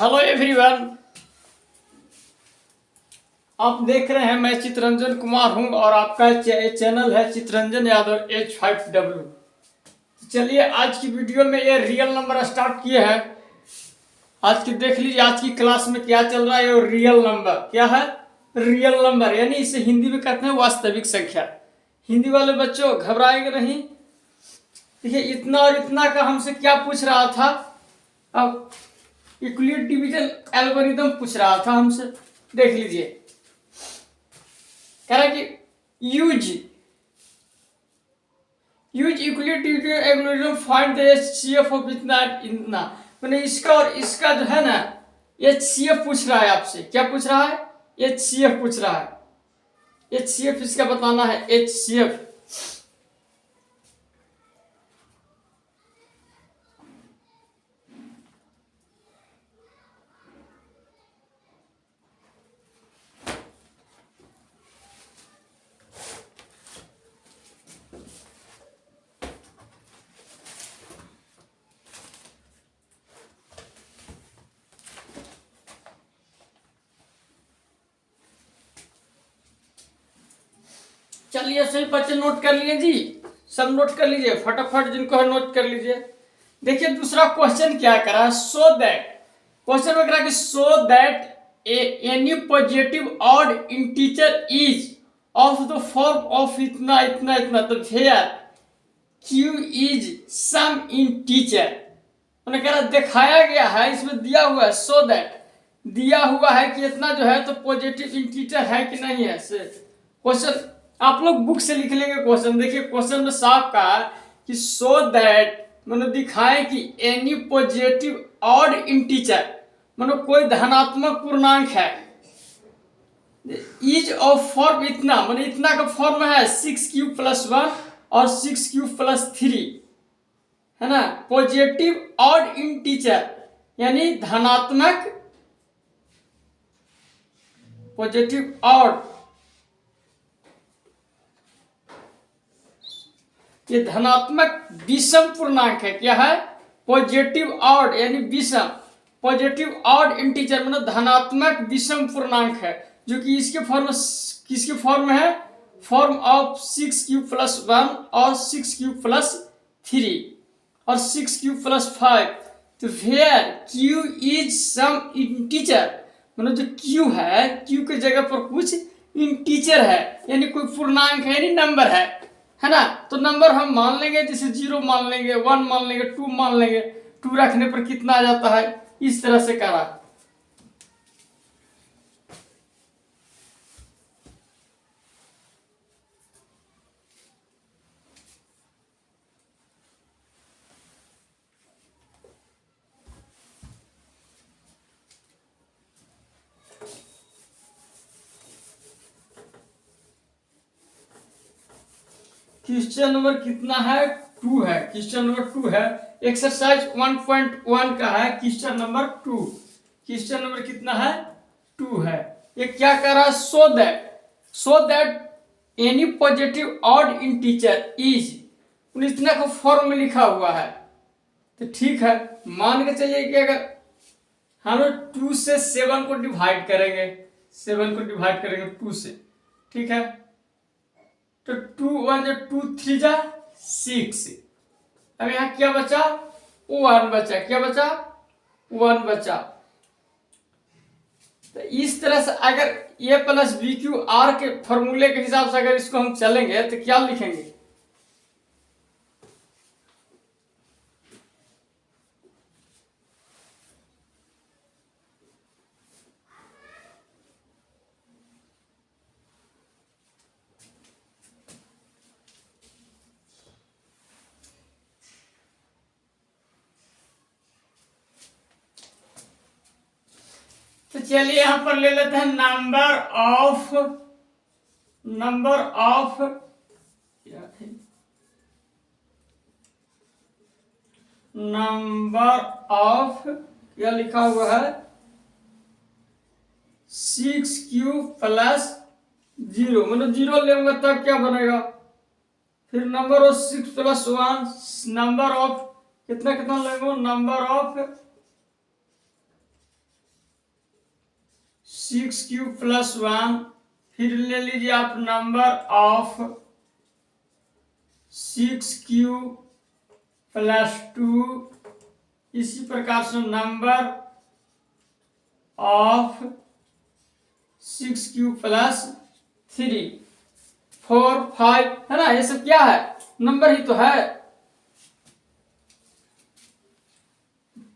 Hello everyone, आप देख रहे हैं। मैं चितरंजन कुमार हूं और आपका चैनल है चितरंजन यादव H5W। चलिए आज की वीडियो में ये रियल नंबर स्टार्ट किए हैं। आज की देख लीजिए, आज की क्लास में क्या चल रहा है। ये रियल नंबर क्या है? रियल नंबर, यानी इसे हिंदी में कहते हैं वास्तविक संख्या। हिंदी वाले बच्चों घबराएंगे नहीं। देखिए, इतना और इतना का हमसे क्या पूछ रहा था। अब यूक्लिड डिवीजन एल्गोरिथम पूछ रहा था हमसे। देख लीजिए, कह रहा है कि use Euclid division algorithm find the HCF of इतना इतना। मैंने इसका और इसका जो है ना, एचसीएफ पूछ रहा है आपसे। क्या पूछ रहा है? एचसीएफ पूछ रहा है। एचसीएफ इसका बताना है। एचसीएफ चलिए सही बच्चे नोट कर लिए जी। सब नोट कर लीजिए फटाफट, जिनको है नोट कर लीजिए। देखिए दूसरा क्वेश्चन क्या करा है। सो दैट, क्वेश्चन में करा कि so that any positive odd integer is of the form of इतना इतना इतना, तो where q is some integer. मैंने कह रहा दिखाया गया है, इसमें दिया हुआ है। सो दैट दिया हुआ है कि इतना जो है तो पॉजिटिव इंटीजर है कि नहीं है। क्वेश्चन आप लोग बुक से लिख लेंगे क्वेश्चन। देखिए क्वेश्चन में साफ कहा कि सो दैट मैंने दिखाए कि एनी पॉजिटिव ऑड इंटीजर, मैंने कोई धनात्मक पूर्णांक है, इज ऑफ फॉर्म इतना, मैंने इतना का फॉर्म है 6q+1 और 6q+3, है ना। पॉजिटिव ऑड इंटीजर यानी धनात्मक, पॉजिटिव ऑड, ये धनात्मक विषम पूर्णांक है। क्या है? पॉजिटिव ऑड यानी विषम। पॉजिटिव ऑड इंटीजर मतलब धनात्मक विषम पूर्णांक है, जो कि इसके फॉर्म, किसके फॉर्म में है? फॉर्म ऑफ 6q+1 और 6q+3 और 6q+5। तो where q is some integer, मतलब जो q है, q की जगह पर कुछ इंटीजर है, यानी कोई पूर्णांक है, यानी नंबर है ना। तो नंबर हम मान लेंगे, जैसे 0 मान लेंगे, 1 मान लेंगे, 2 मान लेंगे। 2 रखने पर कितना आ जाता है? इस तरह से करा। क्वेश्चन नंबर कितना है? 2 है। क्वेश्चन नंबर 2 है। एक्सरसाइज 1.1 का है क्वेश्चन नंबर 2। क्वेश्चन नंबर कितना है? 2 है। ये क्या कर रहा है? सो that any positive odd integer is, इतना को फॉर्म में लिखा हुआ है। तो ठीक है, मान के चलिए कि अगर हम 2 से 7 को डिवाइड करेंगे, 7 को डिवाइड करेंगे 2 से, ठीक है। तो 2 1 जा 2 3 जा 6। अब यहाँ क्या बचा? 1 बचा। क्या बचा? 1 बचा। तो इस तरह से अगर a+bq(r) के फॉर्मूले के हिसाब से अगर इसको हम चलेंगे तो क्या लिखेंगे? तो चलिए यहां पर ले लेते हैं नंबर ऑफ क्या लिखा हुआ है? 6q+0, मतलब 0 लेंगे तब क्या बनेगा? फिर नंबर ऑफ 6+1, नंबर ऑफ कितना कितना लेंगे? नंबर ऑफ 6 क्यूब + 1, फिर ले लीजिए आप नंबर ऑफ 6 क्यूब + 2, इसी प्रकार से नंबर ऑफ 6 क्यूब + 3, 4, 5, है ना। ये सब क्या है, नंबर ही तो है।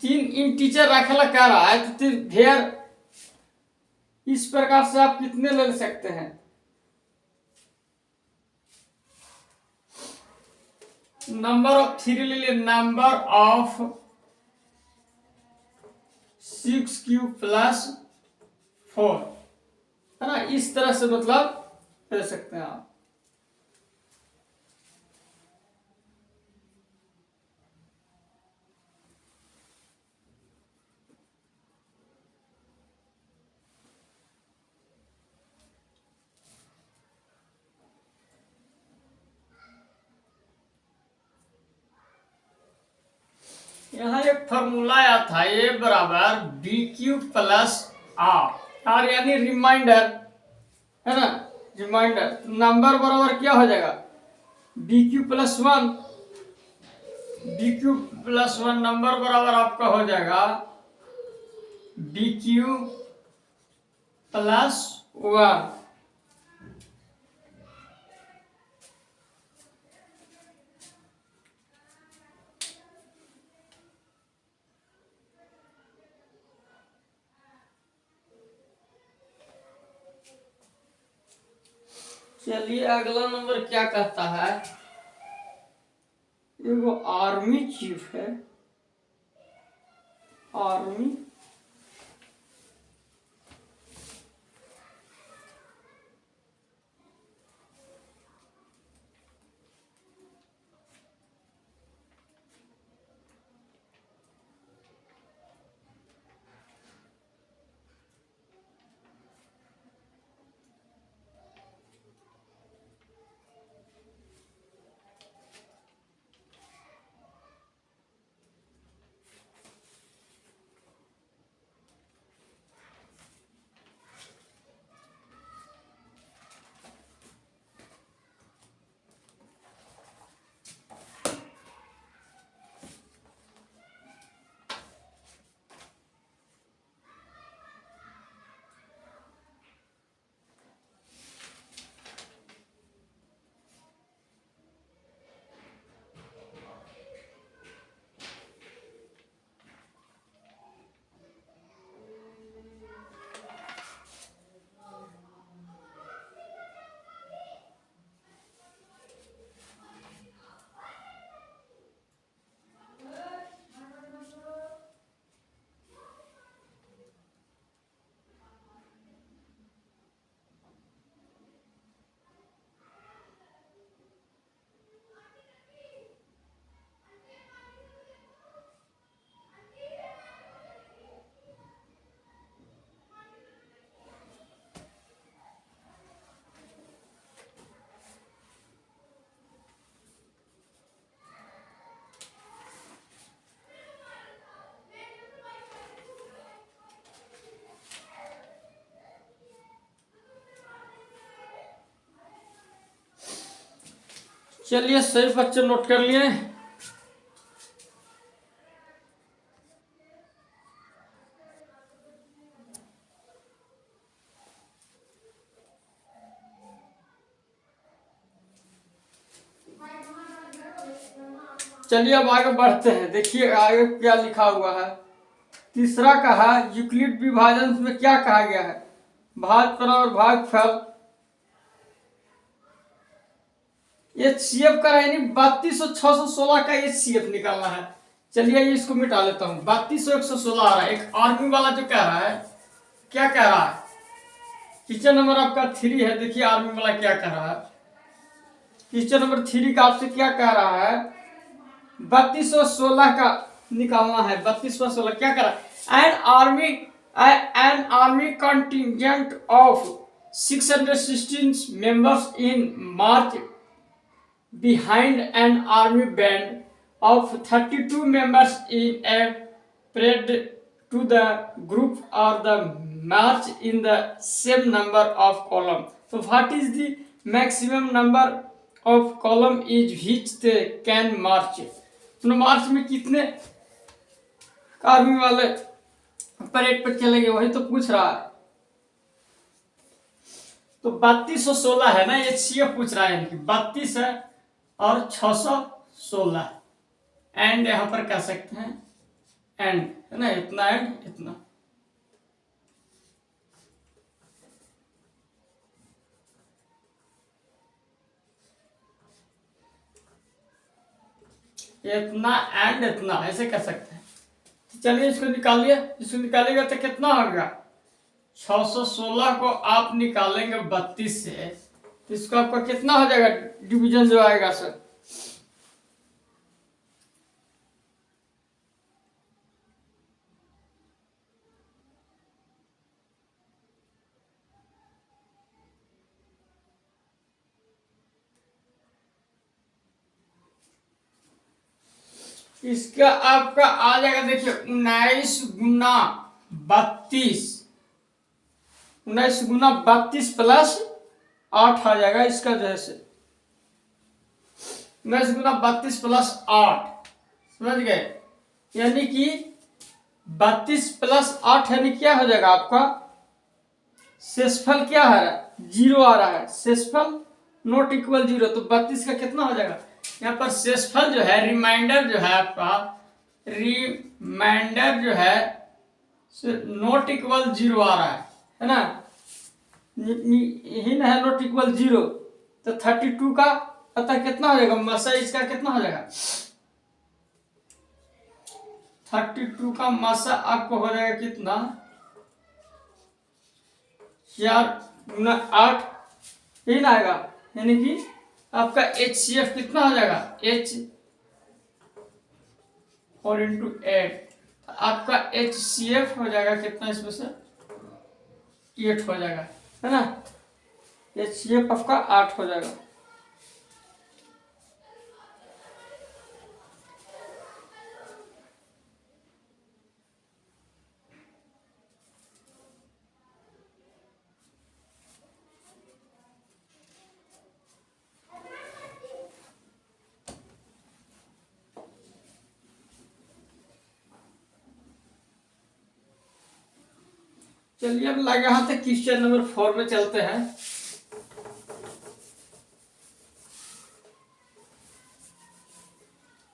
3 इंटीजर रखेला कह रहा है तो ढेर, इस प्रकार से आप कितने ले सकते हैं। नंबर ऑफ 3 ले लिए, नंबर ऑफ 6 क्यूब + 4, है ना। इस तरह से मतलब ले सकते हैं आप। यहाँ एक फॉर्मूला आया था, ए बराबर BQ + R यानी रिमाइंडर, है ना, रिमाइंडर। नंबर बराबर क्या हो जाएगा, BQ + 1, BQ + 1 नंबर बराबर आपका हो जाएगा BQ + 1। चलिए अगला नंबर क्या कहता है, एगो आर्मी चीफ है, आर्मी चलिए सही बच्चे नोट कर लिए। चलिए अब आगे बढ़ते हैं, देखिए आगे क्या लिखा हुआ है। तीसरा कहा यूक्लिड विभाजन में क्या कहा गया है, भाजफल और भागफल। HCF का यानी 32,616 का HCF निकालना है। चलिए इसको मिटा लेता हूँ। 32,116 आ रहा है। एक आर्मी वाला जो कह रहा है, क्या कह रहा है, क्वेश्चन नंबर आपका 3 है। देखिए आर्मी वाला क्या कह रहा है, क्वेश्चन नंबर 3 का आपसे क्या कह रहा है, 3216 का निकालना है। 3216 क्या कर रहा है, an army contingent of 616 members in March behind an army band of 32 members in a parade to the group or the march in the same number of column. So what is the maximum number of column is which they can march? तो मार्च में कितने army वाले parade पर चलेंगे, वही तो पूछ रहा है। तो 3216 है ना, HCF पूछ रहा है, यानी कि 32 है और 616 एंड यहां पर कह सकते हैं एंड, है ना, इतना एंड इतना। इतना एंड इतना ऐसे कर सकते हैं। तो चलिए इसको निकालिए, इसको निकालेगा तो कितना होगा, 616 को आप निकालेंगे 32 से, तो इसको आपका कितना हो जाएगा डिवीजन जो आएगा सर, इसका आपका आ जाएगा, देखिए 19 गुना 32, 19 गुना 32 प्लस 8 आ जाएगा इसका, जैसे 19 गुना 32 प्लस 8, समझ गए, यानी कि 32 प्लस 8 यानी क्या हो जाएगा आपका, शेषफल क्या है, 0 आ रहा है, शेषफल नॉट इक्वल 0, तो 32 का कितना हो जाएगा, यहाँ पर शेषफल जो है, रिमाइंडर जो है आपका, रिमाइंडर जो है नॉट इक्वल 0 आ रहा है ना, यही ना है नॉट इक्वल 0, तो 32 का पता कितना हो जाएगा, मसा इसका कितना हो जाएगा, 32 का मसा आपको हो जाएगा कितना, 4 गुना 8, यही ना आएगा, यानी कि आपका HCF कितना हो जाएगा, H और इंटू 8, आपका HCF हो जाएगा कितना, इसमें से 8 हो जाएगा, है ना, HCF आपका 8 हो जाएगा। चलिए अब लगे हाथ क्वेश्चन नंबर 4 में चलते हैं।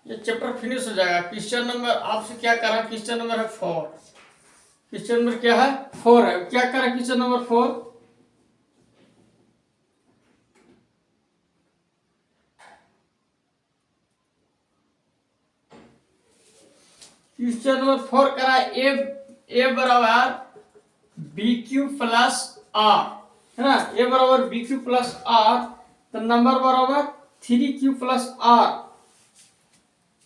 ये चैप्टर फिनिश हो जाएगा। क्वेश्चन नंबर आपसे क्या करा, क्वेश्चन नंबर है 4, क्वेश्चन नंबर क्या है 4 है, क्या करा क्वेश्चन नंबर 4, क्वेश्चन नंबर 4 करा ए बराबर बी क्यू प्लस आर, है ना, ए बराबर बी क्यू प्लस आर, तो नंबर बराबर 3q plus r,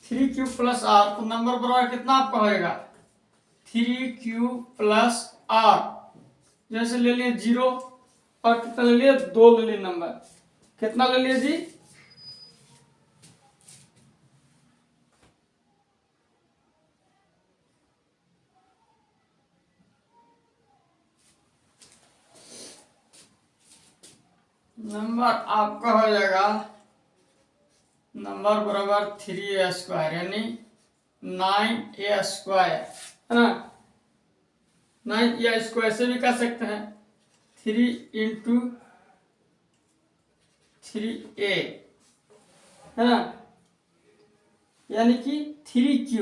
3q plus r, तो नंबर बराबर कितना आपका होएगा 3q प्लस आर, जैसे ले लिए 0 और कितना ले लिए 2 ले लिए, नंबर कितना ले लिए जी, नंबर आपका हो जाएगा नंबर बराबर 3a² यानी 9a², है ना, 9a² ऐसे भी कर सकते हैं, 3 इंटू 3a, है ना, यानी कि 3q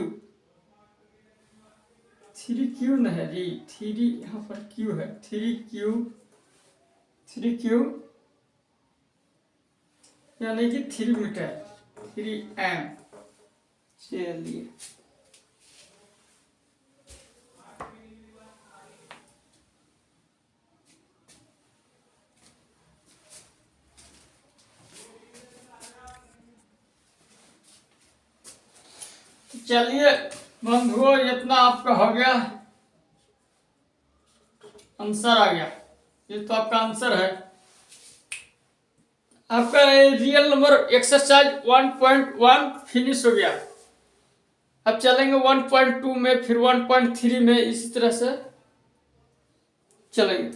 नहीं जी, 3 यहाँ पर q है, 3q यानी कि 3 मीटर, 3m, चलिए चलिए बंधुओं, इतना आपका हो गया, आंसर आ गया, ये तो आपका आंसर है। आपका रियल नंबर एक्सरसाइज 1.1 फिनिश हो गया। अब चलेंगे 1.2 में, फिर 1.3 में, इसी तरह से चलिए